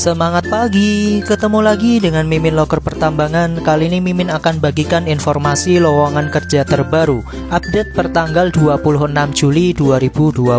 Semangat pagi, ketemu lagi dengan Mimin Loker Pertambangan. Kali ini Mimin akan bagikan informasi lowongan kerja terbaru, update per tanggal 26 Juli 2021.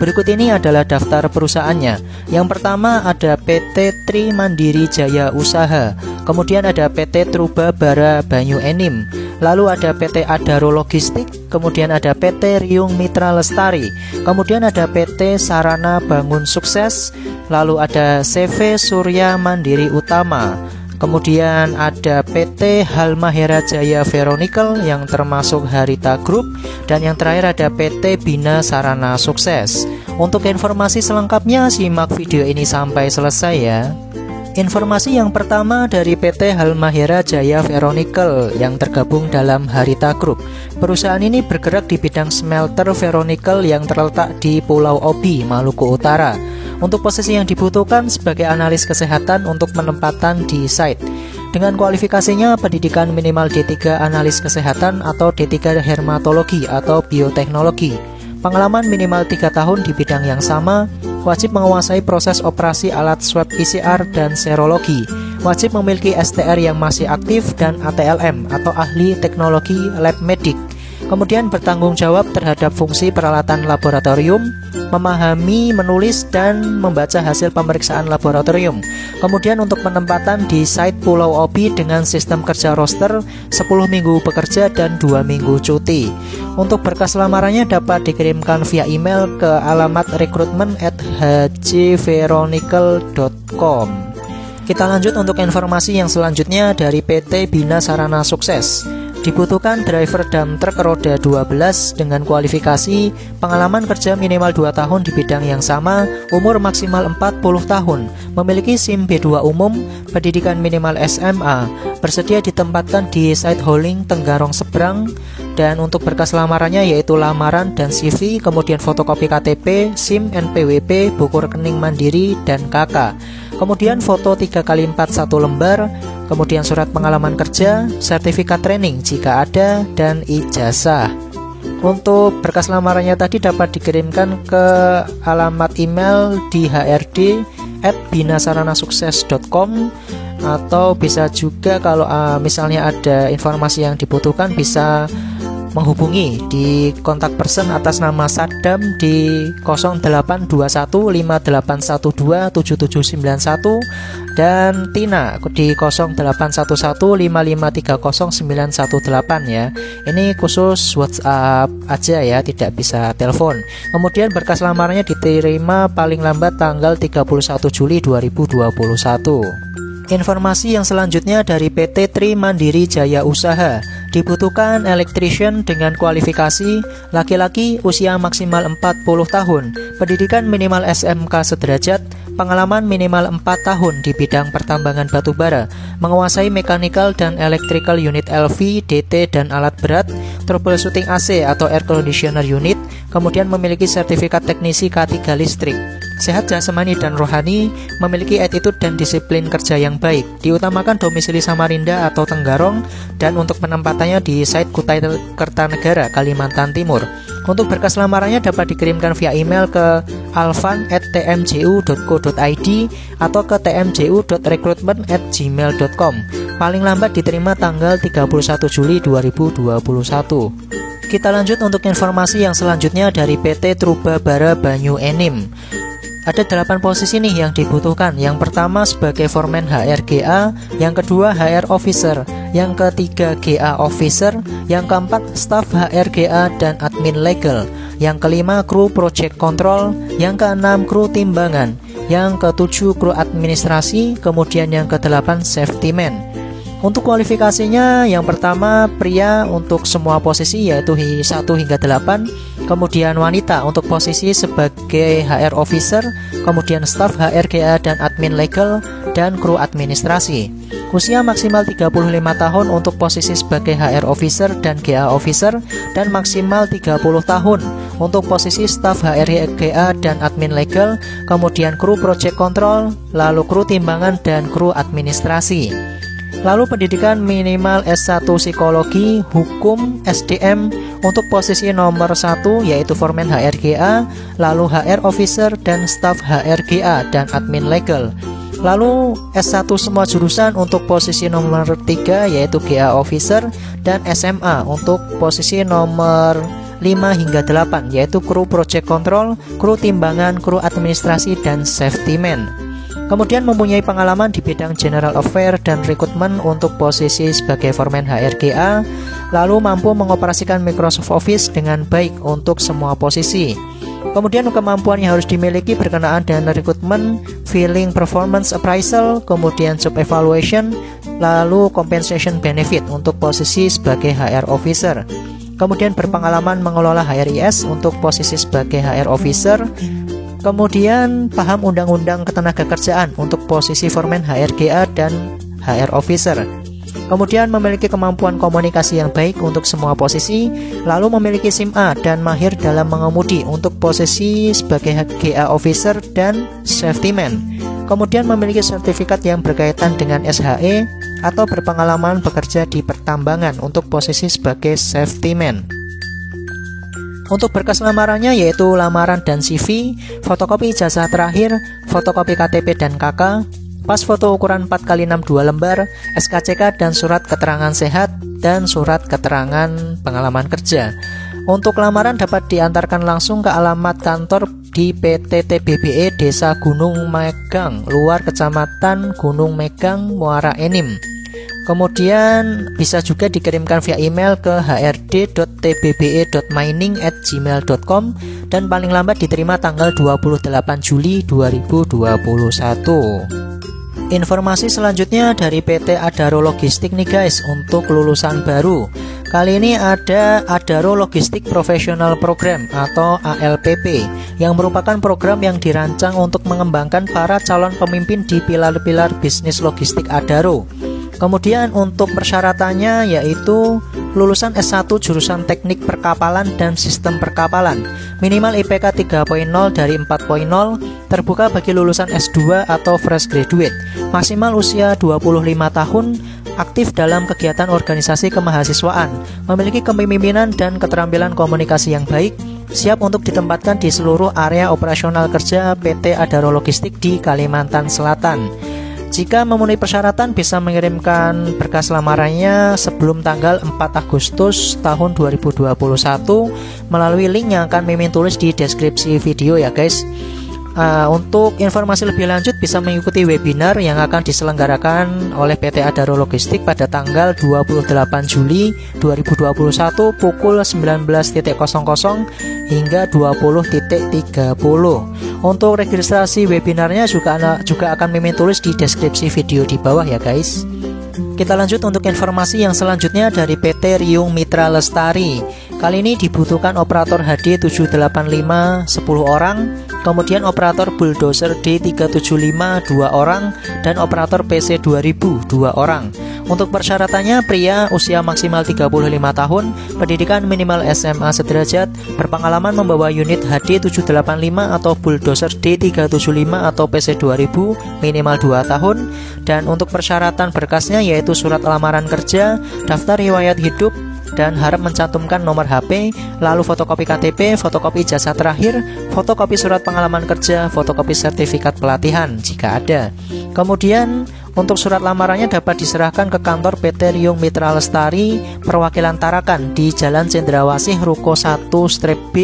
Berikut ini adalah daftar perusahaannya. Yang pertama ada PT Tri Mandiri Jaya Usaha, kemudian ada PT Truba Bara Banyu Enim, lalu ada PT Adaro Logistik, kemudian ada PT Riung Mitra Lestari, kemudian ada PT Sarana Bangun Sukses, lalu ada CV Surya Mandiri Utama, kemudian ada PT Halmahera Jaya Veronical yang termasuk Harita Group, dan yang terakhir ada PT Bina Sarana Sukses. Untuk informasi selengkapnya simak video ini sampai selesai ya. Informasi yang pertama dari PT Halmahera Jaya Veronical yang tergabung dalam Harita Group. Perusahaan ini bergerak di bidang smelter veronical yang terletak di Pulau Obi, Maluku Utara. Untuk posisi yang dibutuhkan sebagai analis kesehatan untuk penempatan di site. Dengan kualifikasinya pendidikan minimal D3 analis kesehatan atau D3 hermatologi atau bioteknologi. Pengalaman minimal 3 tahun di bidang yang sama, wajib menguasai proses operasi alat swab PCR dan serologi, wajib memiliki STR yang masih aktif dan ATLM atau ahli teknologi lab medik. Kemudian bertanggung jawab terhadap fungsi peralatan laboratorium, memahami, menulis, dan membaca hasil pemeriksaan laboratorium. Kemudian untuk penempatan di site Pulau Obi dengan sistem kerja roster 10 minggu bekerja dan 2 minggu cuti. Untuk berkas lamarannya dapat dikirimkan via email ke alamat recruitment@hjveronical.com. Kita lanjut untuk informasi yang selanjutnya dari PT Bina Sarana Sukses. Dibutuhkan driver dump truck roda 12 dengan kualifikasi pengalaman kerja minimal 2 tahun di bidang yang sama, umur maksimal 40 tahun, memiliki SIM B2 umum, pendidikan minimal SMA, bersedia ditempatkan di site hauling Tenggarong Seberang, dan untuk berkas lamarannya yaitu lamaran dan CV, kemudian fotokopi KTP, SIM, NPWP, buku rekening mandiri, dan KK. Kemudian foto 3x4 1 lembar, kemudian surat pengalaman kerja, sertifikat training jika ada, dan ijazah. Untuk berkas lamarannya tadi dapat dikirimkan ke alamat email di hrd@binasaranasukses.com, atau bisa juga kalau misalnya ada informasi yang dibutuhkan bisa menghubungi di kontak person atas nama Saddam di 082158127791 dan Tina di 081155309118 ya. Ini khusus WhatsApp aja ya, tidak bisa telepon. Kemudian berkas lamarannya diterima paling lambat tanggal 31 Juli 2021. Informasi yang selanjutnya dari PT Tri Mandiri Jaya Usaha. Dibutuhkan electrician dengan kualifikasi laki-laki usia maksimal 40 tahun, pendidikan minimal SMK sederajat, pengalaman minimal 4 tahun di bidang pertambangan batubara, menguasai mechanical dan electrical unit LV, DT, dan alat berat, troubleshooting AC atau air conditioner unit, kemudian memiliki sertifikat teknisi K3 listrik. Sehat jasmani dan rohani, memiliki attitude dan disiplin kerja yang baik, diutamakan domisili Samarinda atau Tenggarong, dan untuk penempatannya di site Kutai Kertanegara, Kalimantan Timur. Untuk berkas lamarannya dapat dikirimkan via email ke alvan@tmju.co.id atau ke tmju.recruitment@gmail.com. Paling lambat diterima tanggal 31 Juli 2021. Kita lanjut untuk informasi yang selanjutnya dari PT Truba Bara Banyu Enim. Ada 8 posisi nih yang dibutuhkan. Yang pertama sebagai foreman HRGA, yang kedua HR officer, yang ketiga GA officer, yang keempat staff HRGA dan admin legal, yang kelima kru project control, yang keenam kru timbangan, yang ketujuh kru administrasi, kemudian yang kedelapan safety man. Untuk kualifikasinya yang pertama pria untuk semua posisi yaitu 1 hingga 8, kemudian wanita untuk posisi sebagai HR officer, kemudian staf HRGA dan admin legal, dan kru administrasi. Usia maksimal 35 tahun untuk posisi sebagai HR officer dan GA officer, dan maksimal 30 tahun untuk posisi staf HRGA dan admin legal, kemudian kru project control, lalu kru timbangan dan kru administrasi. Lalu pendidikan minimal S1 Psikologi, Hukum, SDM untuk posisi nomor 1 yaitu Foreman HRGA, lalu HR Officer dan Staff HRGA dan Admin Legal. Lalu S1 semua jurusan untuk posisi nomor 3 yaitu GA Officer dan SMA untuk posisi nomor 5 hingga 8 yaitu Kru Project Control, Kru Timbangan, Kru Administrasi, dan Safety Man. Kemudian mempunyai pengalaman di bidang General Affair dan Recruitment untuk posisi sebagai Foreman HRGA, lalu mampu mengoperasikan Microsoft Office dengan baik untuk semua posisi. Kemudian kemampuan yang harus dimiliki berkenaan dengan Recruitment, Filling Performance Appraisal, kemudian Job Evaluation, lalu Compensation Benefit untuk posisi sebagai HR Officer. Kemudian berpengalaman mengelola HRIS untuk posisi sebagai HR Officer. Kemudian paham undang-undang ketenagakerjaan untuk posisi Foreman HRGA dan HR Officer. Kemudian memiliki kemampuan komunikasi yang baik untuk semua posisi. Lalu memiliki SIM A dan mahir dalam mengemudi untuk posisi sebagai GA Officer dan Safety Man. Kemudian memiliki sertifikat yang berkaitan dengan SHE atau berpengalaman bekerja di pertambangan untuk posisi sebagai Safety Man. Untuk berkas lamarannya yaitu lamaran dan CV, fotokopi ijazah terakhir, fotokopi KTP dan KK, pas foto ukuran 4x6 2 lembar, SKCK dan surat keterangan sehat, dan surat keterangan pengalaman kerja. Untuk lamaran dapat diantarkan langsung ke alamat kantor di PT TBBE Desa Gunung Megang, Luar Kecamatan Gunung Megang, Muara Enim. Kemudian bisa juga dikirimkan via email ke hrd.tbbe.mining@gmail.com dan paling lambat diterima tanggal 28 Juli 2021. Informasi selanjutnya dari PT Adaro Logistik nih guys, untuk lulusan baru. Kali ini ada Adaro Logistik Professional Program atau ALPP, yang merupakan program yang dirancang untuk mengembangkan para calon pemimpin di pilar-pilar bisnis logistik Adaro. Kemudian untuk persyaratannya yaitu lulusan S1 jurusan Teknik Perkapalan dan Sistem Perkapalan, minimal IPK 3.0 dari 4.0, terbuka bagi lulusan S2 atau fresh graduate, maksimal usia 25 tahun, aktif dalam kegiatan organisasi kemahasiswaan, memiliki kepemimpinan dan keterampilan komunikasi yang baik, siap untuk ditempatkan di seluruh area operasional kerja PT Adaro Logistik di Kalimantan Selatan. Jika memenuhi persyaratan bisa mengirimkan berkas lamarannya sebelum tanggal 4 Agustus tahun 2021 melalui link yang akan Mimin tulis di deskripsi video ya guys. Untuk informasi lebih lanjut bisa mengikuti webinar yang akan diselenggarakan oleh PT Adaro Logistik pada tanggal 28 Juli 2021 pukul 19.00 hingga 20.30. Untuk registrasi webinarnya juga akan Mimin tulis di deskripsi video di bawah ya guys. Kita lanjut untuk informasi yang selanjutnya dari PT Riung Mitra Lestari. Kali ini dibutuhkan operator HD 785 10 orang, kemudian operator bulldozer D375 2 orang, dan operator PC 2000 2 orang. Untuk persyaratannya pria usia maksimal 35 tahun, pendidikan minimal SMA sederajat, berpengalaman membawa unit HD 785 atau bulldozer D375 atau PC 2000 minimal 2 tahun. Dan untuk persyaratan berkasnya yaitu surat lamaran kerja, daftar riwayat hidup, dan harap mencantumkan nomor HP, lalu fotokopi KTP, fotokopi ijazah terakhir, fotokopi surat pengalaman kerja, fotokopi sertifikat pelatihan jika ada. Kemudian untuk surat lamarannya dapat diserahkan ke kantor PT Riung Mitra Lestari, perwakilan Tarakan di Jalan Cendrawasih, Ruko 1-B,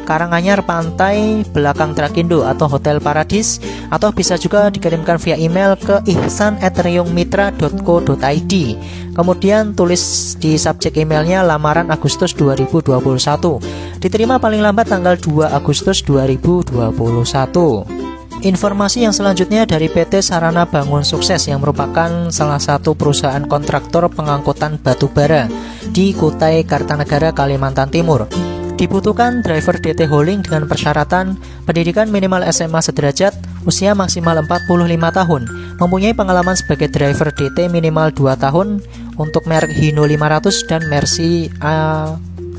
Karanganyar, Pantai Belakang Trakindo atau Hotel Paradis, atau bisa juga dikirimkan via email ke ihsan@riungmitra.co.id. Kemudian tulis di subjek emailnya lamaran Agustus 2021. Diterima paling lambat tanggal 2 Agustus 2021. Informasi yang selanjutnya dari PT Sarana Bangun Sukses yang merupakan salah satu perusahaan kontraktor pengangkutan batu bara di Kutai Kartanegara, Kalimantan Timur. Dibutuhkan driver DT hauling dengan persyaratan pendidikan minimal SMA sederajat, usia maksimal 45 tahun, mempunyai pengalaman sebagai driver DT minimal 2 tahun untuk merek Hino 500 dan Mercy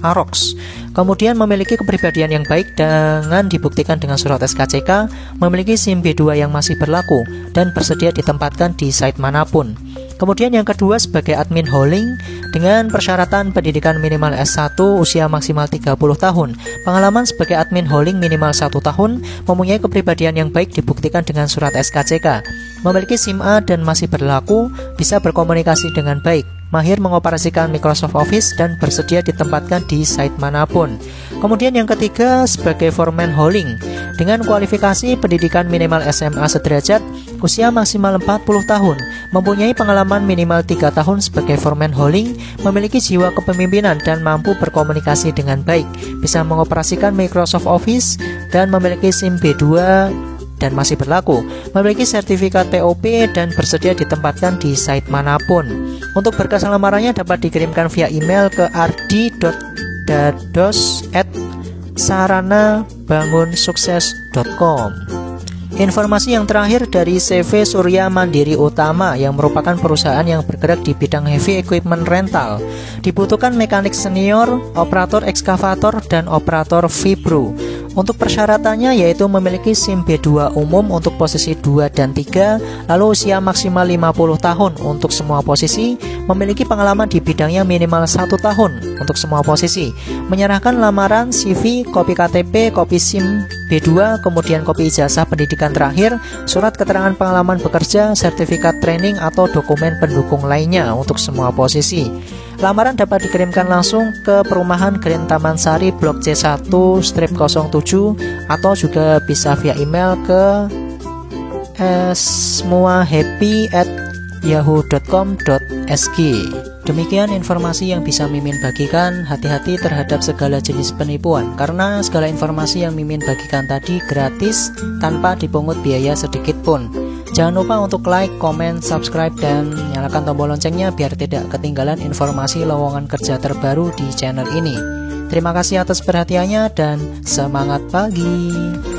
Arox. Kemudian memiliki kepribadian yang baik dengan dibuktikan dengan surat SKCK, memiliki SIM B2 yang masih berlaku dan bersedia ditempatkan di site manapun. Kemudian yang kedua sebagai admin hauling dengan persyaratan pendidikan minimal S1, usia maksimal 30 tahun, pengalaman sebagai admin hauling minimal 1 tahun, mempunyai kepribadian yang baik dibuktikan dengan surat SKCK, memiliki SIM A dan masih berlaku, bisa berkomunikasi dengan baik, mahir mengoperasikan Microsoft Office dan bersedia ditempatkan di site manapun. Kemudian yang ketiga sebagai foreman hauling dengan kualifikasi pendidikan minimal SMA sederajat, usia maksimal 40 tahun, mempunyai pengalaman minimal 3 tahun sebagai foreman hauling, memiliki jiwa kepemimpinan dan mampu berkomunikasi dengan baik, bisa mengoperasikan Microsoft Office dan memiliki SIM B2 dan masih berlaku, memiliki sertifikat TOP dan bersedia ditempatkan di site manapun. Untuk berkas lamarannya dapat dikirimkan via email ke ardi.dados@saranabangunsukses.com. Informasi yang terakhir dari CV Surya Mandiri Utama yang merupakan perusahaan yang bergerak di bidang heavy equipment rental. Dibutuhkan mekanik senior, operator ekskavator, dan operator vibro. Untuk persyaratannya yaitu memiliki SIM B2 umum untuk posisi 2 dan 3, lalu usia maksimal 50 tahun untuk semua posisi, memiliki pengalaman di bidangnya minimal 1 tahun untuk semua posisi, menyerahkan lamaran, CV, kopi KTP, kopi SIM B2, kemudian kopi ijazah pendidikan terakhir, surat keterangan pengalaman bekerja, sertifikat training atau dokumen pendukung lainnya untuk semua posisi. Lamaran dapat dikirimkan langsung ke perumahan Grand Taman Sari Blok C1/07 atau juga bisa via email ke smuahappy@yahoo.com.sg. Demikian informasi yang bisa Mimin bagikan. Hati-hati terhadap segala jenis penipuan, karena segala informasi yang Mimin bagikan tadi gratis tanpa dipungut biaya sedikit pun. Jangan lupa untuk like, komen, subscribe, dan nyalakan tombol loncengnya biar tidak ketinggalan informasi lowongan kerja terbaru di channel ini. Terima kasih atas perhatiannya dan semangat pagi.